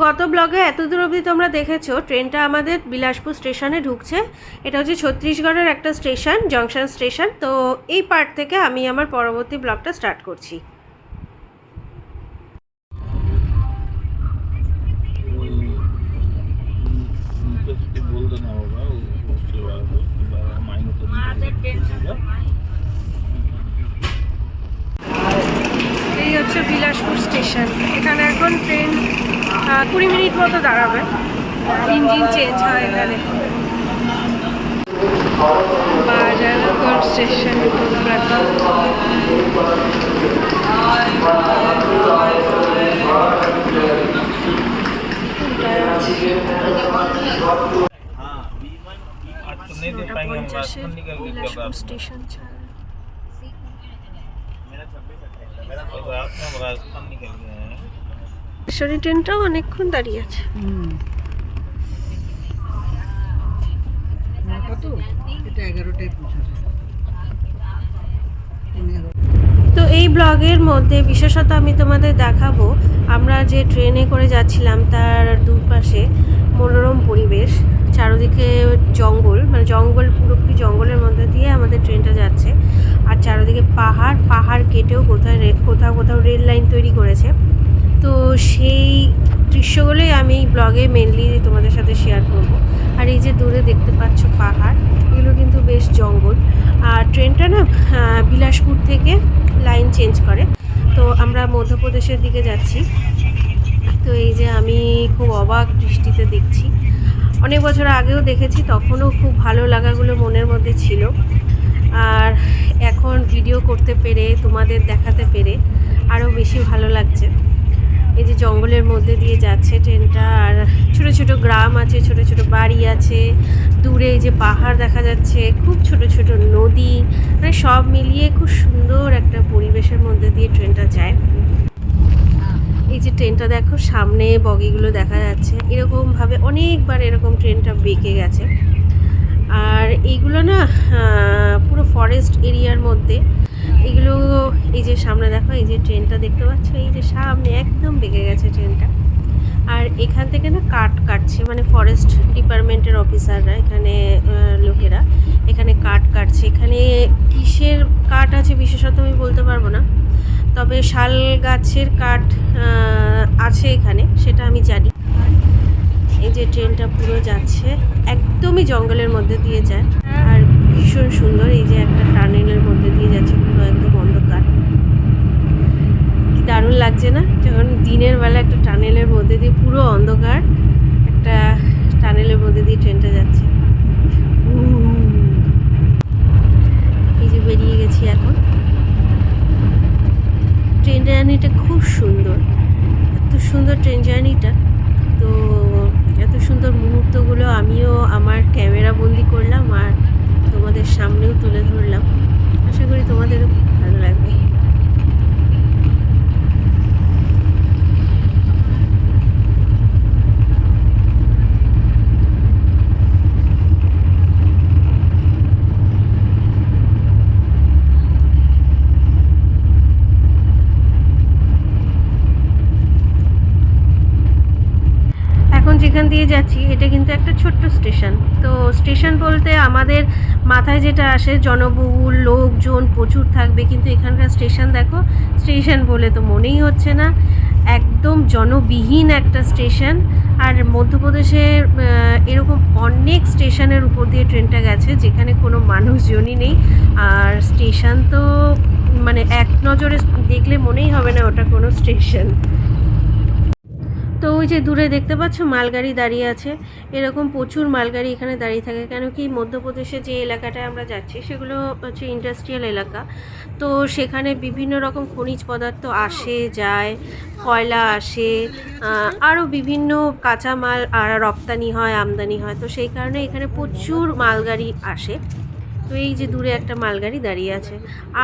গত ব্লগে এত দূর অবধি তোমরা দেখেছো ট্রেনটা আমাদের বিলাসপুর স্টেশনে ঢুকছে। এটা হচ্ছে ছত্তিশগড়ের একটা স্টেশন, জংশন স্টেশন। তো এই পার্ট থেকে আমি আমার পরবর্তী ব্লগটা স্টার্ট করছি। এই হচ্ছে বিলাসপুর স্টেশন। এখানে এখন ট্রেন 20 মিনিট মতো দাঁড়াবে, ইঞ্জিন চেঞ্জ হয় এখানে। বাজারগড় স্টেশন কলকাতা। বিলাসপুর স্টেশন ছাড়া ঈশ্বরী ট্রেনটাও অনেকক্ষণ দাঁড়িয়ে আছে। তো এই ব্লগের মধ্যে বিশেষত আমি তোমাদের দেখাবো আমরা যে ট্রেনে করে যাচ্ছিলাম তার দুপাশে মনোরম পরিবেশ, চারিদিকে জঙ্গল, মানে জঙ্গল, পুরোপুরি জঙ্গলের মধ্যে দিয়ে আমাদের ট্রেনটা যাচ্ছে। আর চারিদিকে পাহাড়, পাহাড় কেটেও কোথাও রেল লাইন তৈরি করেছে। তো সেই দৃশ্যগুলোই আমি এই ব্লগে মেনলি তোমাদের সাথে শেয়ার করব। আর এই যে দূরে দেখতে পাচ্ছ পাহাড়, এগুলো কিন্তু বেশ জঙ্গল। আর ট্রেনটা না বিলাসপুর থেকে লাইন চেঞ্জ করে। তো আমরা মধ্যপ্রদেশের দিকে যাচ্ছি। তো এই যে আমি খুব অবাক দৃষ্টিতে দেখছি। অনেক বছর আগেও দেখেছি, তখনও খুব ভালো লাগাগুলো মনের মধ্যে ছিল। আর এখন ভিডিও করতে পেরে, তোমাদের দেখাতে পেরে আরও বেশি ভালো লাগছে। এই যে জঙ্গলের মধ্যে দিয়ে যাচ্ছে ট্রেনটা, আর ছোট ছোট গ্রাম আছে, ছোট ছোট বাড়ি আছে, দূরে এই যে পাহাড় দেখা যাচ্ছে, খুব ছোট ছোট নদী, মানে সব মিলিয়ে খুব সুন্দর একটা পরিবেশের মধ্যে দিয়ে ট্রেনটা যায়। এই যে ট্রেনটা দেখো, সামনে বগিগুলো দেখা যাচ্ছে। এরকমভাবে অনেকবার এরকম ট্রেনটা বেঁকে গেছে। আর এইগুলো না পুরো ফরেস্ট এরিয়ার মধ্যে এগুলো। এই যে সামনে দেখো, এই যে ট্রেনটা দেখতে পাচ্ছ, এই যে সামনে একদম বেঁকে গেছে ট্রেনটা। আর এখান থেকে না কাঠ কাটছে, মানে ফরেস্ট ডিপার্টমেন্টের অফিসাররা, এখানে লোকেরা এখানে কাঠ কাটছে। এখানে কিসের কাঠ আছে বিশেষত আমি বলতে পারবো না, তবে শাল গাছের কাঠ আছে এখানে, সেটা আমি জানি। এই যে ট্রেনটা পুরো যাচ্ছে, একদমই জঙ্গলের মধ্যে দিয়ে যায় আর ভীষণ সুন্দর। এই যে একটা টানেলের মধ্যে দিয়ে যাচ্ছে, পুরো একদম অন্ধকার। কি দারুণ লাগছে না, যখন দিনের বেলা একটা টানেলের মধ্যে দিয়ে, পুরো অন্ধকার একটা টানেলের মধ্যে দিয়ে ট্রেনটা যাচ্ছে। এই যে বেরিয়ে গেছি এখন। ট্রেন জার্নিটা খুব সুন্দর, এত সুন্দর ট্রেন জার্নিটা। তো এত সুন্দর মুহূর্তগুলো আমিও আমার ক্যামেরা বন্দি করলাম আর তোমাদের সামনেও তুলে ধরলাম। আশা করি তোমাদেরও খুব ভালো লাগবে। এখন যেখান দিয়ে যাচ্ছি এটা কিন্তু একটা ছোট্ট স্টেশন। তো স্টেশন বলতে আমাদের মাথায় যেটা আসে জনবহুল, লোকজন প্রচুর থাকবে, কিন্তু এখানকার স্টেশন দেখো, স্টেশন বলে তো মনেই হচ্ছে না, একদম জনবিহীন একটা স্টেশন। আর মধ্যপ্রদেশের এরকম অনেক স্টেশনের উপর দিয়ে ট্রেনটা গেছে যেখানে কোনো মানুষজনই নেই। আর স্টেশন তো মানে এক নজরে দেখলে মনেই হবে না ওটা কোনো স্টেশন। তো ওই যে দূরে দেখতে পাচ্ছ মালগাড়ি দাঁড়িয়ে আছে। এরকম প্রচুর মালগাড়ি এখানে দাঁড়িয়ে থাকে, কেন কি মধ্যপ্রদেশে যে এলাকাটায় আমরা যাচ্ছি সেগুলো হচ্ছে ইন্ডাস্ট্রিয়াল এলাকা। তো সেখানে বিভিন্ন রকম খনিজ পদার্থ আসে যায়, কয়লা আসে, আরও বিভিন্ন কাঁচামাল আর রপ্তানি হয়, আমদানি হয়। তো সেই কারণে এখানে প্রচুর মালগাড়ি আসে। তো এই যে দূরে একটা মালগাড়ি দাঁড়িয়ে আছে,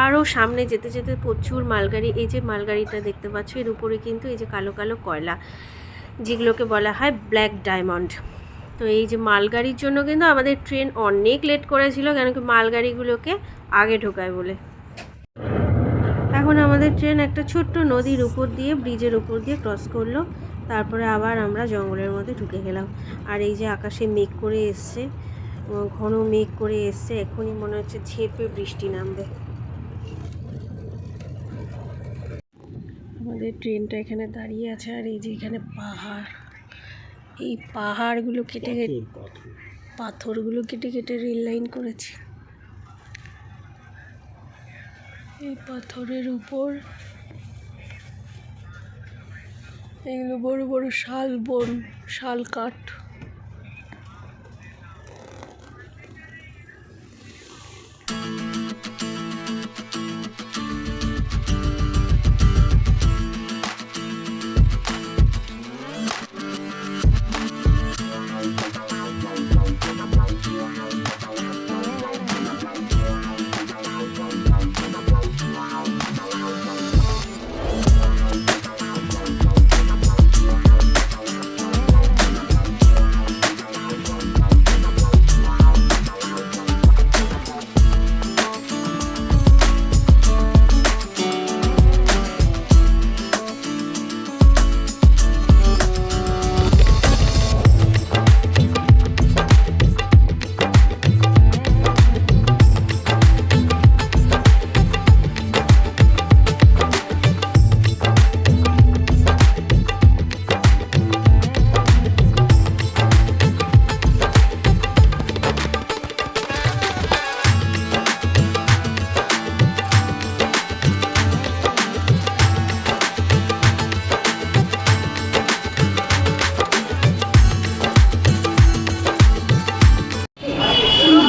আরও সামনে যেতে যেতে প্রচুর মালগাড়ি। এই যে মালগাড়িটা দেখতে পাচ্ছ, এর উপরে কিন্তু এই যে কালো কালো কয়লা, যেগুলোকে বলা হয় ব্ল্যাক ডায়মন্ড। তো এই যে মালগাড়ির জন্য কিন্তু আমাদের ট্রেন অনেক লেট করেছিল, কেন কি মালগাড়িগুলোকে আগে ঢোকায় বলে। এখন আমাদের ট্রেন একটা ছোট্ট নদীর উপর দিয়ে, ব্রিজের উপর দিয়ে ক্রস করলো। তারপরে আবার আমরা জঙ্গলের মধ্যে ঢুকে গেলাম। আর এই যে আকাশে মেঘ করে এসছে, ঘন মেঘ করে এসছে, এখনই মনে হচ্ছে ঝেঁপে বৃষ্টি নামবে। আমাদের ট্রেনটা এখানে দাঁড়িয়ে আছে, আর এই যে এখানে পাহাড়, এই পাহাড়গুলো কেটে কেটে, পাথরগুলো কেটে কেটে রেল লাইন করেছে। এই পাথরের উপর এগুলো বড় বড় শাল বন, শাল কাঠ।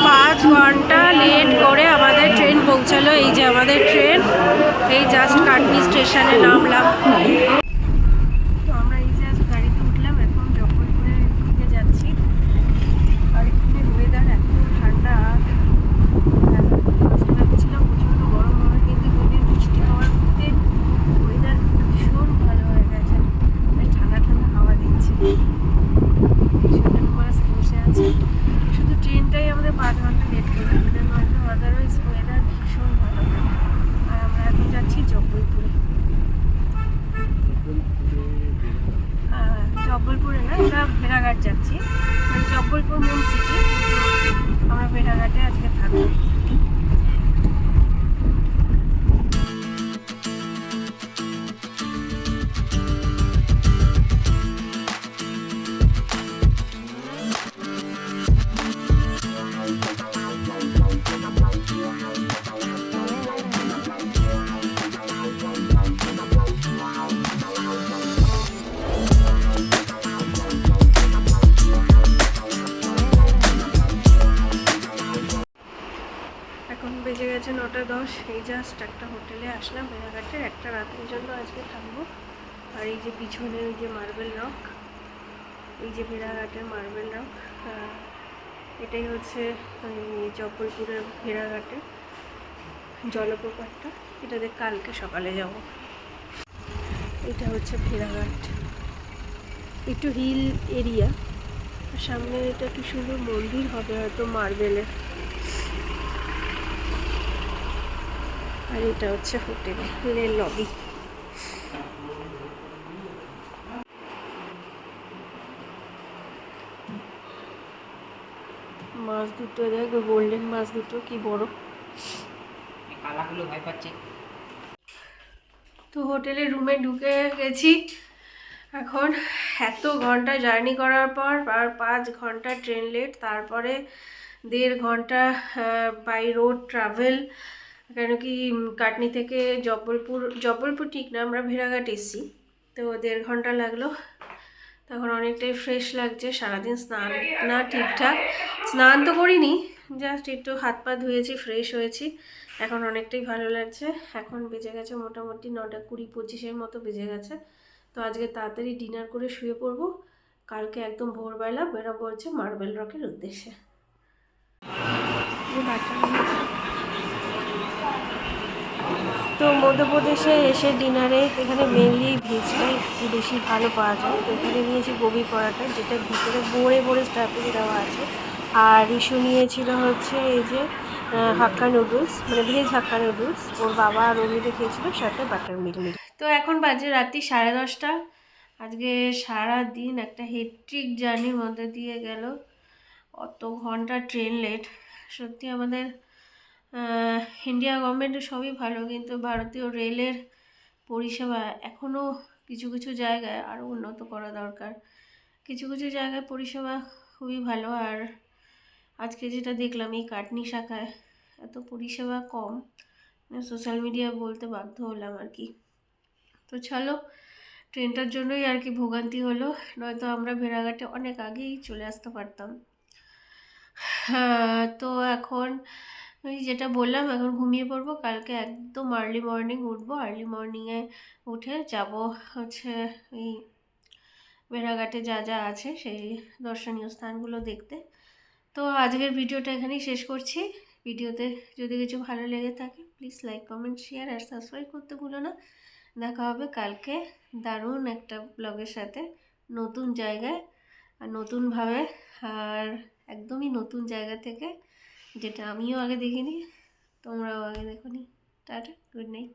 5 ঘন্টা লেট করে আমাদের ট্রেন পৌঁছালো। এই যে আমাদের ট্রেন, এই জাস্ট কাটনি স্টেশনে নামলাম। তো আমরা এই জাস্ট গাড়িতে উঠলাম, এখন জব্বলপুরের দিকে যাচ্ছি। আর এখানে ওয়েদার এত ঠান্ডা, ভাবছিলাম প্রচণ্ড গরম হবে, কিন্তু দুদিন বৃষ্টি হওয়ার মধ্যে ওয়েদার ভীষণ ভালো হয়ে গেছে। ঠান্ডা ঠান্ডা হাওয়া দিচ্ছে, মাস্ত বসে আছে। শুধু ট্রেনটাই আমাদের 5 ঘন্টা লেট করে, নয়তো আদারওয়াইজ ওয়েদার ভীষণ ভালো। আর আমরা এখন যাচ্ছি জব্বলপুরে। জব্বলপুরে না, আমরা ভেড়াঘাট যাচ্ছি, মানে জব্বলপুর মেন সিটি, আমরা ভেড়াঘাটে আজকে থাকবো। এখন বেজে গেছে 9:10। এই জাস্ট একটা হোটেলে আসলাম ভেড়াঘাটের, একটা রাতের জন্য আজকে থাকবো। আর এই যে পিছনে ওই যে মার্বেল রক, এই যে ভেড়াঘাটের মার্বেল রক, এটাই হচ্ছে জব্বলপুরের ভেড়াঘাটে জলপ্রপাতটা। এটাতে কালকে সকালে যাব। এটা হচ্ছে ভেড়াঘাট, একটু হিল এরিয়া, সামনে এটা কি সুন্দর মন্দির হবে হয়তো মার্বেলের। আর এটা হচ্ছে হোটেলের লবি। মাছ দুটো দেখো, গোল্ডেন মাছ দুটো কি বড়। ভয় পাচ্ছে। তো হোটেলের রুমে ঢুকে গেছি। এখন এত ঘন্টা জার্নি করার পর আর 5 ঘন্টা ট্রেন লেট, তারপরে 1.5 ঘন্টা বাই রোড ট্রাভেল। কেন কি কাটনি থেকে জব্বলপুর ঠিক না, আমরা ভেড়াঘাট এসেছি, তো 1.5 ঘন্টা লাগলো। তখন অনেকটাই ফ্রেশ লাগছে, সারাদিন স্নান না ঠিকঠাক, স্নান তো করিনি, জাস্ট একটু হাত পা ধুয়েছি, ফ্রেশ হয়েছি, এখন অনেকটাই ভালো লাগছে। এখন বেজে গেছে মোটামুটি 9:20-25 মতো বেজে গেছে। তো আজকে তাড়াতাড়ি ডিনার করে শুয়ে পড়বো, কালকে একদম ভোরবেলা বেরোবো হচ্ছে মার্বেল রকের উদ্দেশ্যে। তো মধ্যপ্রদেশে এসে ডিনারে এখানে মেনলি ভেজটাই বেশি ভালো পাওয়া যায়। তো এখানে নিয়েছি গোবি পরাটা, যেটা ভিতরে ভরে ভরে স্টাফিং দেওয়া আছে। আর ইস্যু নিয়েছিল হচ্ছে এই যে হাক্কা নুডলস, মানে ভেজ হাক্কা নুডলস, ওর বাবা আর ও মিলে খেয়েছিল, সাথে বাটার মিল। তো এখন বাজে রাত্রি 10:30। আজকে সারা দিন একটা হেট্রিক জার্নির মধ্যে দিয়ে গেল। অত ঘন্টা ট্রেন লেট। সত্যি আমাদের ইন্ডিয়া গভর্নমেন্টের সবই ভালো, কিন্তু ভারতীয় রেলের পরিষেবা এখনও কিছু কিছু জায়গায় আরও উন্নত করা দরকার। কিছু কিছু জায়গায় পরিষেবা খুবই ভালো, আর আজকে যেটা দেখলাম এই কাটনি শাখায় এত পরিষেবা কম, সোশ্যাল মিডিয়ায় বলতে বাধ্য হলাম আর কি। তো চলো, ট্রেনটার জন্যই আর কি ভোগান্তি হলো, নয়তো আমরা ভেড়াঘাটে অনেক আগেই চলে আসতে পারতাম। হ্যাঁ, তো এখন ওই যেটা বললাম, এখন ঘুমিয়ে পড়বো। কালকে একদম আর্লি মর্নিং উঠবো, আর্লি মর্নিংয়ে উঠে যাব হচ্ছে এই ভেড়াঘাটে যা যা আছে সেই দর্শনীয় স্থানগুলো দেখতে। তো আজকের ভিডিওটা এখানেই শেষ করছি। ভিডিওতে যদি কিছু ভালো লেগে থাকে প্লিজ লাইক, কমেন্ট, শেয়ার আর সাবস্ক্রাইব করতে ভুলো না। দেখা হবে কালকে দারুণ একটা ব্লগের সাথে, নতুন জায়গায় আর নতুনভাবে, আর একদমই নতুন জায়গা থেকে, যেটা আমিও আগে দেখিনি, তোমরাও আগে দেখোনি। Tata, good night.